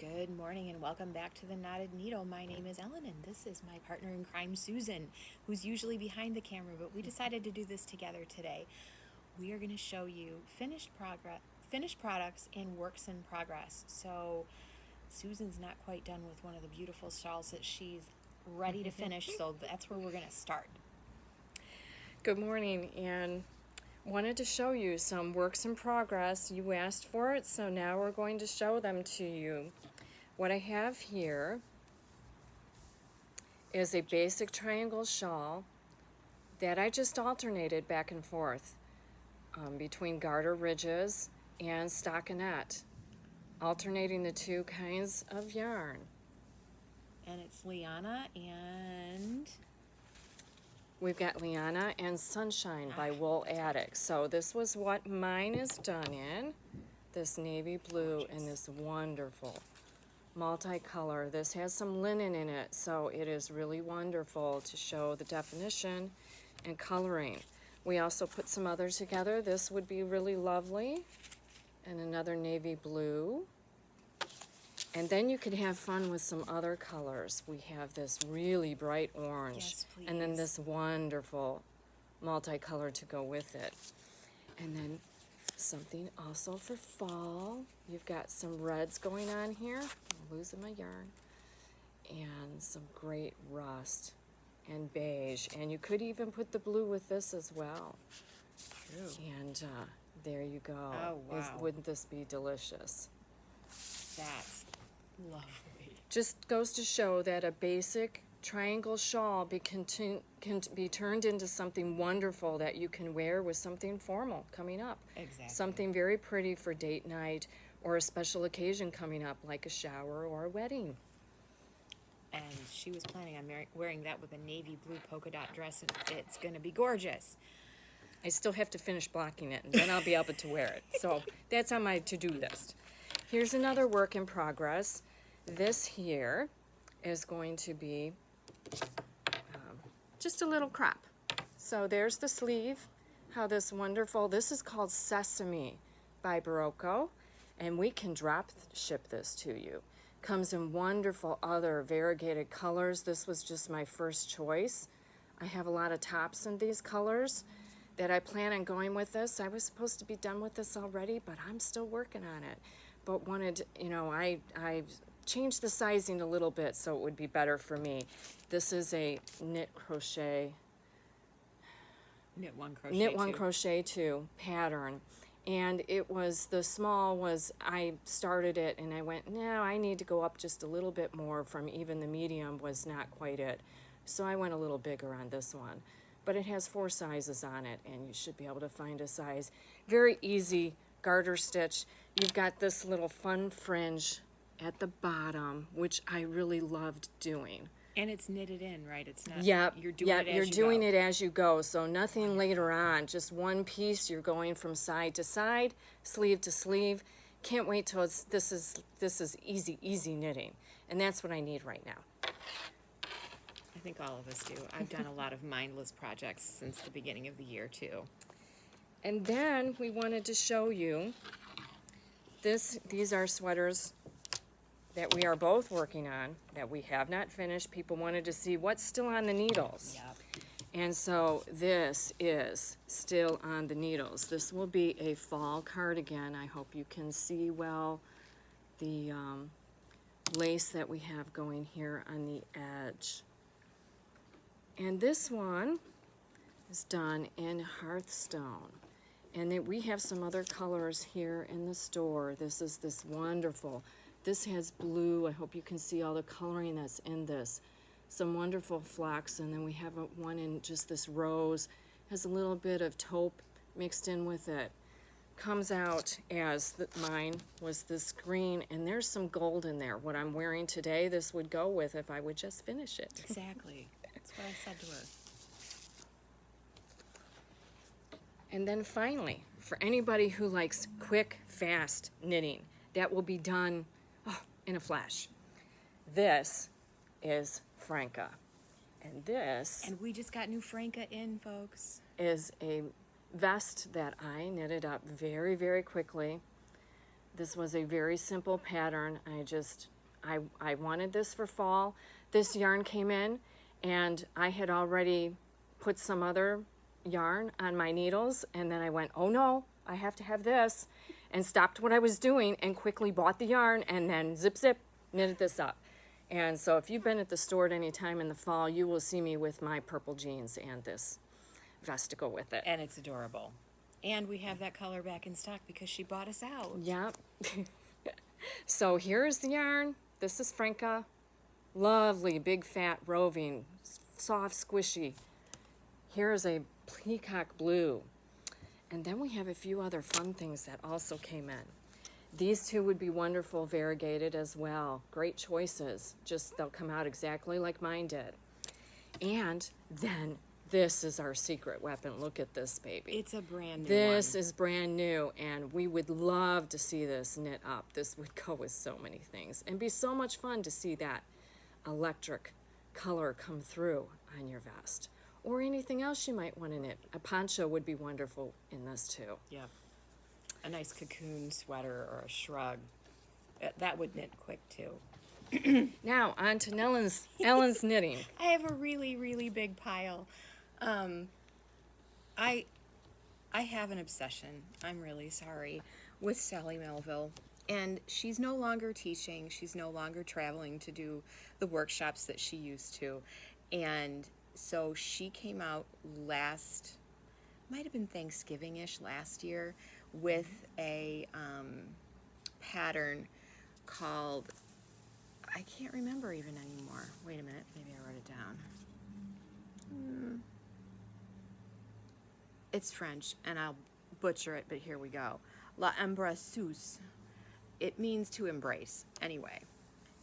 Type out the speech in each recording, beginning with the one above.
Good morning and welcome back to the Knotted Needle. My name is Ellen and this is my partner in crime, Susan, who's usually behind the camera, but we decided to do this together today. We are going to show you finished products and works in progress. So Susan's not quite done with one of the beautiful shawls that she's ready to finish, so that's where we're going to start. Good morning, and wanted to show you some works in progress. You asked for it, so now we're going to show them to you. What I have here is a basic triangle shawl that I just alternated back and forth between garter ridges and stockinette, alternating the two kinds of yarn. And it's Liana and We've got Liana and Sunshine by Wool Attic. So this was what mine is done in, this navy blue and this wonderful multicolor. This has some linen in it, so it is really wonderful to show the definition and coloring. We also put some others together. This would be really lovely, and another navy blue. And then you could have fun with some other colors. We have this really bright orange, yes, please. And then this wonderful multicolor to go with it. And then something also for fall. You've got some reds going on here. I'm losing my yarn. And some great rust and beige. And you could even put the blue with this as well. True. And there you go. Oh, wow. Wouldn't this be delicious? That's lovely. Just goes to show that a basic triangle shawl can be turned into something wonderful that you can wear with something formal coming up. Exactly. Something very pretty for date night or a special occasion coming up, like a shower or a wedding. And she was planning on wearing that with a navy blue polka dot dress, and it's going to be gorgeous. I still have to finish blocking it, and then I'll be able to wear it. So that's on my to-do list. Here's another work in progress. This here is going to be just a little crop. So there's the sleeve, how this is called Sesame by Barocco, and we can drop ship this to you. Comes in wonderful other variegated colors. This was just my first choice. I have a lot of tops in these colors that I plan on going with this. I was supposed to be done with this already, but I'm still working on it. But wanted, I changed the sizing a little bit so it would be better for me. This is a knit one crochet two pattern, and it was the small was I started it and I went, no, I need to go up just a little bit more from even the medium was not quite it, so I went a little bigger on this one. But it has 4 sizes on it, and you should be able to find a size. Very easy garter stitch. You've got this little fun fringe at the bottom, which I really loved doing. And it's knitted in, right? It's not. Yep. You're doing it as you're you doing go. it as you go. So nothing later on. Just one piece. You're going from side to side, sleeve to sleeve. Can't wait till this is easy knitting, and that's what I need right now. I think all of us do. I've done a lot of mindless projects since the beginning of the year too. And then we wanted to show you these are sweaters that we are both working on, that we have not finished. People wanted to see what's still on the needles. Yep. And so this is still on the needles. This will be a fall cardigan. I hope you can see well the lace that we have going here on the edge. And this one is done in Hearthstone. And we have some other colors here in the store. This is this wonderful. This has blue. I hope you can see all the coloring that's in this. Some wonderful flax, and then we have one in just this rose. Has a little bit of taupe mixed in with it. Comes out as mine was this green, and there's some gold in there. What I'm wearing today, this would go with if I would just finish it. Exactly. That's what I said to her. And then finally, for anybody who likes quick, fast knitting, that will be done in a flash. This is Franca. And this And we just got new Franca in, folks. is a vest that I knitted up very, very quickly. This was a very simple pattern. I wanted this for fall. This yarn came in, and I had already put some other yarn on my needles, and then I went, oh no, I have to have this, and stopped what I was doing and quickly bought the yarn, and then zip zip knitted this up. And so if you've been at the store at any time in the fall, you will see me with my purple jeans and this vest to go with it. And it's adorable. And we have that color back in stock because she bought us out. Yep. So here's the yarn. This is Franca. Lovely, big, fat, roving, soft, squishy. Here's a peacock blue. And then we have a few other fun things that also came in. These two would be wonderful variegated as well. Great choices. Just they'll come out exactly like mine did. And then this is our secret weapon. Look at this baby. It's a brand new This one. is brand new, and we would love to see this knit up. This would go with so many things and be so much fun to see that electric color come through on your vest. Or anything else you might want to knit. A poncho would be wonderful in this too. Yep. A nice cocoon sweater or a shrug. That would knit quick too. Now, on to Ellen's knitting. I have a really, really big pile. I have an obsession, I'm really sorry, with Sally Melville. And she's no longer teaching. She's no longer traveling to do the workshops that she used to. And so she came out might have been Thanksgiving-ish last year, with a pattern called, I can't remember even anymore. Wait a minute, maybe I wrote it down. It's French, and I'll butcher it, but here we go. La embrasseuse. It means to embrace. Anyway,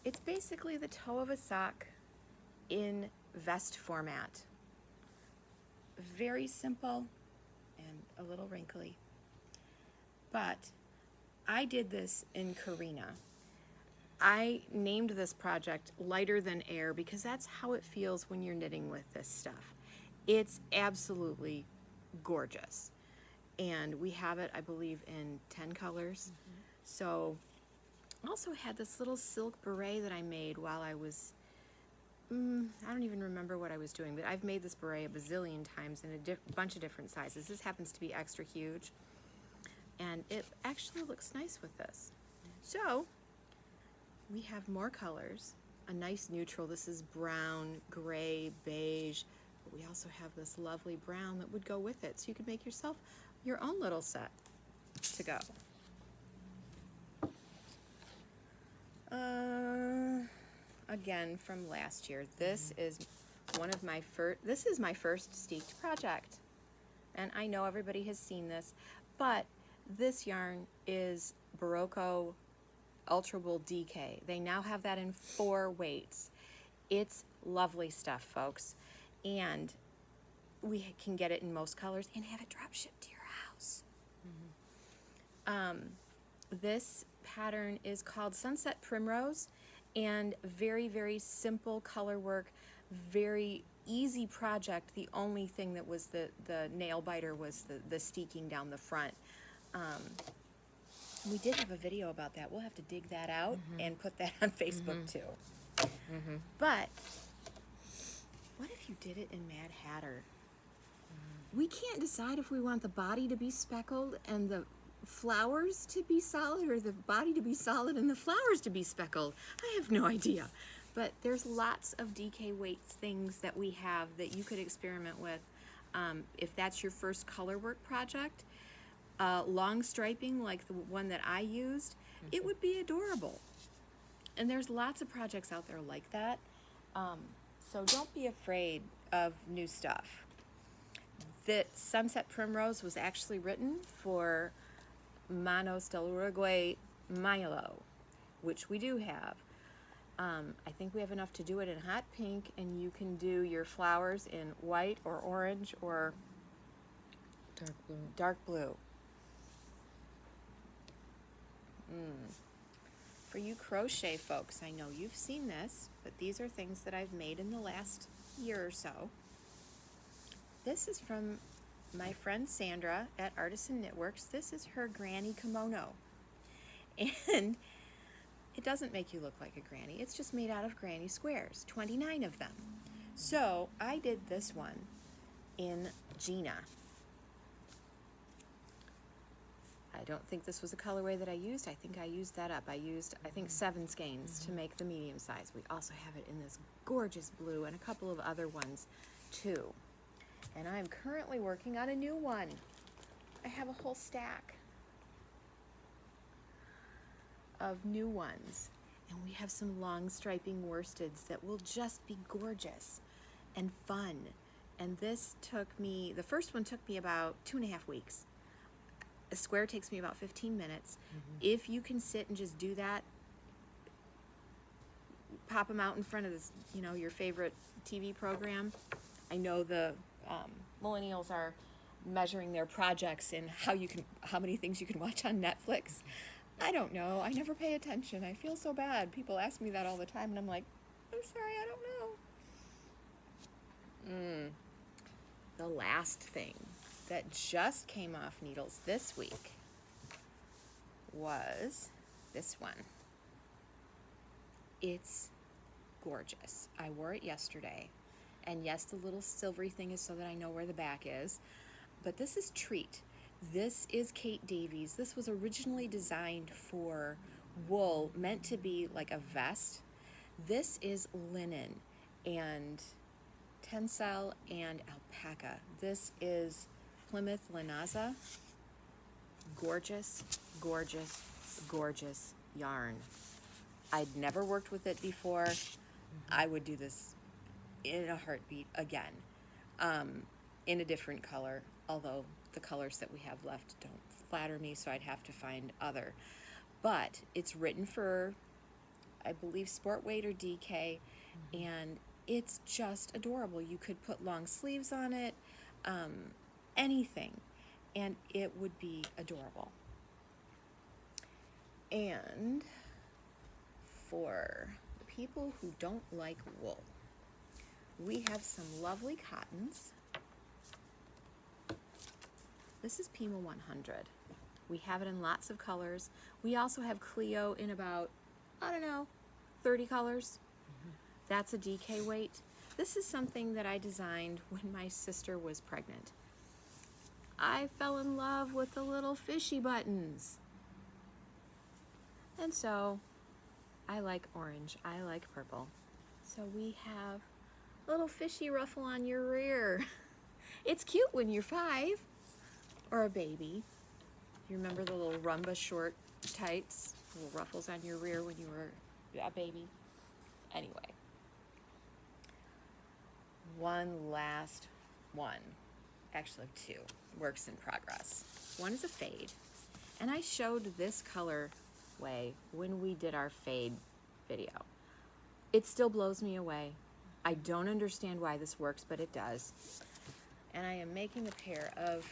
it's basically the toe of a sock in vest format. Very simple and a little wrinkly. But I did this in Karina. I named this project Lighter Than Air because that's how it feels when you're knitting with this stuff. It's absolutely gorgeous. And we have it, I believe, in 10 colors. So I also had this little silk beret that I made while I was, I don't even remember what I was doing, but I've made this beret a bazillion times in a bunch of different sizes. This happens to be extra huge. And it actually looks nice with this. So we have more colors, a nice neutral. This is brown, gray, beige, but we also have this lovely brown that would go with it. So you could make yourself your own little set to go. Again, from last year, this is this is my first steeked project. And I know everybody has seen this, but this yarn is Barocco Ultra Wool DK. They now have that in 4 weights. It's lovely stuff, folks. And we can get it in most colors and have it drop shipped to your house. This pattern is called Sunset Primrose, and very, very simple color work, very easy project. The only thing that was the nail biter was the steeking down the front. We did have a video about that. We'll have to dig that out and put that on Facebook too. But what if you did it in Mad Hatter? We can't decide if we want the body to be speckled and the flowers to be solid, or the body to be solid and the flowers to be speckled. I have no idea. But there's lots of DK weights things that we have that you could experiment with. If that's your first color work project, long striping like the one that I used, it would be adorable. And there's lots of projects out there like that. So don't be afraid of new stuff. The Sunset Primrose was actually written for Manos del Uruguay Milo, which we do have. I think we have enough to do it in hot pink, and you can do your flowers in white or orange or dark blue. For you crochet folks, I know you've seen this, but these are things that I've made in the last year or so. This is from my friend Sandra at Artisan Knitworks. This is her granny kimono. And it doesn't make you look like a granny. It's just made out of granny squares, 29 of them. So I did this one in Gina. I don't think this was a colorway that I used. I think I used that up. I used, I think, 7 skeins to make the medium size. We also have it in this gorgeous blue and a couple of other ones too. And I'm currently working on a new one. I have a whole stack of new ones. And we have some long striping worsteds that will just be gorgeous and fun. And this took me, the first one took me about 2.5 weeks. A square takes me about 15 minutes. If you can sit and just do that, pop them out in front of this, you know, your favorite TV program. I know the millennials are measuring their projects in how many things you can watch on Netflix. I don't know. I never pay attention. I feel so bad. People ask me that all the time, and I'm like, I'm sorry, I don't know. The last thing that just came off needles this week was this one. It's gorgeous. I wore it yesterday. And yes, the little silvery thing is so that I know where the back is. But this is Treat. This is Kate Davies. This was originally designed for wool, meant to be like a vest. This is linen and tencel and alpaca. This is Plymouth Linaza. Gorgeous, gorgeous, gorgeous yarn. I'd never worked with it before. I would do this in a heartbeat again, in a different color, although the colors that we have left don't flatter me, so I'd have to find other. But it's written for, I believe, sport weight or DK, and it's just adorable. You could put long sleeves on it, anything, and it would be adorable. And for the people who don't like wool, we have some lovely cottons. This is Pima 100. We have it in lots of colors. We also have Clio in about, I don't know, 30 colors. That's a DK weight. This is something that I designed when my sister was pregnant. I fell in love with the little fishy buttons. And so I like orange, I like purple. So we have a little fishy ruffle on your rear. It's cute when you're 5 or a baby. You remember the little rumba short tights, little ruffles on your rear when you were a baby? Anyway, one last one, actually 2, works in progress. One is a fade, and I showed this colorway when we did our fade video. It still blows me away. I don't understand why this works, but it does. And I am making a pair of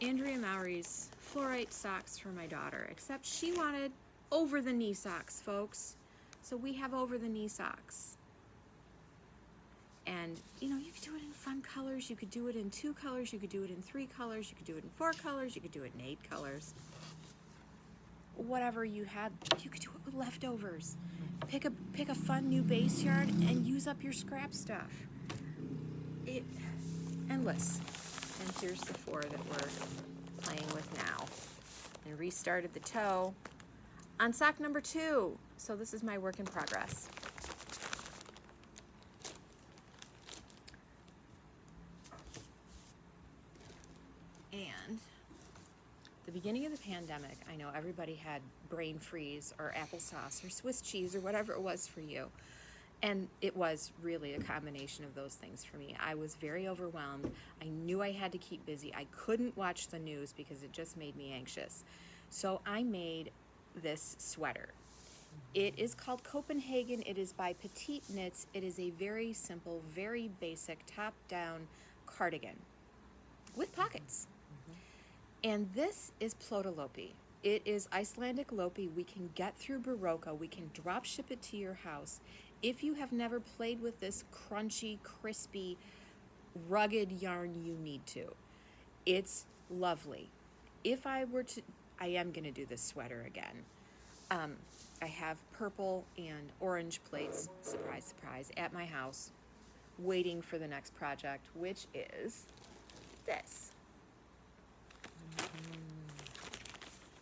Andrea Mowry's fluorite socks for my daughter, except she wanted over-the-knee socks, folks. So we have over-the-knee socks. And, you know, you could do it in fun colors. You could do it in 2 colors. You could do it in 3 colors. You could do it in 4 colors. You could do it in 8 colors. Whatever you had, you could do it with leftovers. Pick a fun new base yarn and use up your scrap stuff. Endless. And here's the 4 that we're playing with now. And restarted the toe on sock number 2. So this is my work in progress. And the beginning of the pandemic, I know everybody had brain freeze or applesauce or Swiss cheese or whatever it was for you. And it was really a combination of those things for me. I was very overwhelmed. I knew I had to keep busy. I couldn't watch the news because it just made me anxious. So I made this sweater. It is called Copenhagen. It is by Petite Knits. It is a very simple, very basic top-down cardigan with pockets. And this is Plotalopi. It is Icelandic Lopi. We can get through Barocca. We can drop ship it to your house. If you have never played with this crunchy, crispy, rugged yarn, you need to. It's lovely. If I were to, I am going to do this sweater again. I have purple and orange plates, surprise, surprise, at my house, waiting for the next project, which is this.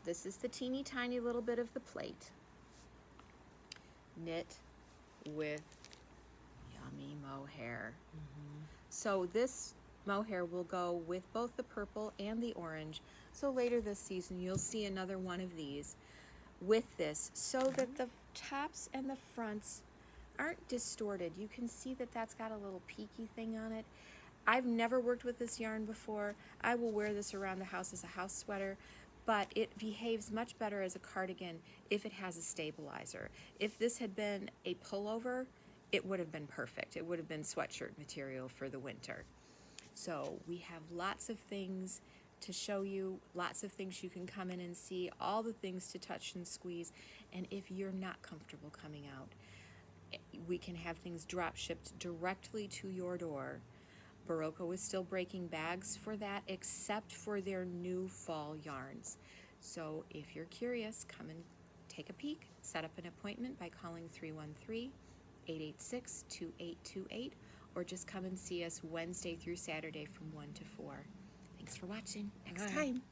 This is the teeny tiny little bit of the plate, knit with yummy mohair. So this mohair will go with both the purple and the orange. So later this season, you'll see another one of these with this, so that the tops and the fronts aren't distorted. You can see that that's got a little peaky thing on it. I've never worked with this yarn before. I will wear this around the house as a house sweater, but it behaves much better as a cardigan if it has a stabilizer. If this had been a pullover, it would have been perfect. It would have been sweatshirt material for the winter. So we have lots of things to show you, lots of things you can come in and see, all the things to touch and squeeze. And if you're not comfortable coming out, we can have things drop shipped directly to your door. Barocco is still breaking bags for that, except for their new fall yarns. So if you're curious, come and take a peek. Set up an appointment by calling 313-886-2828, or just come and see us Wednesday through Saturday from 1 to 4. Thanks for watching. Next Bye. time.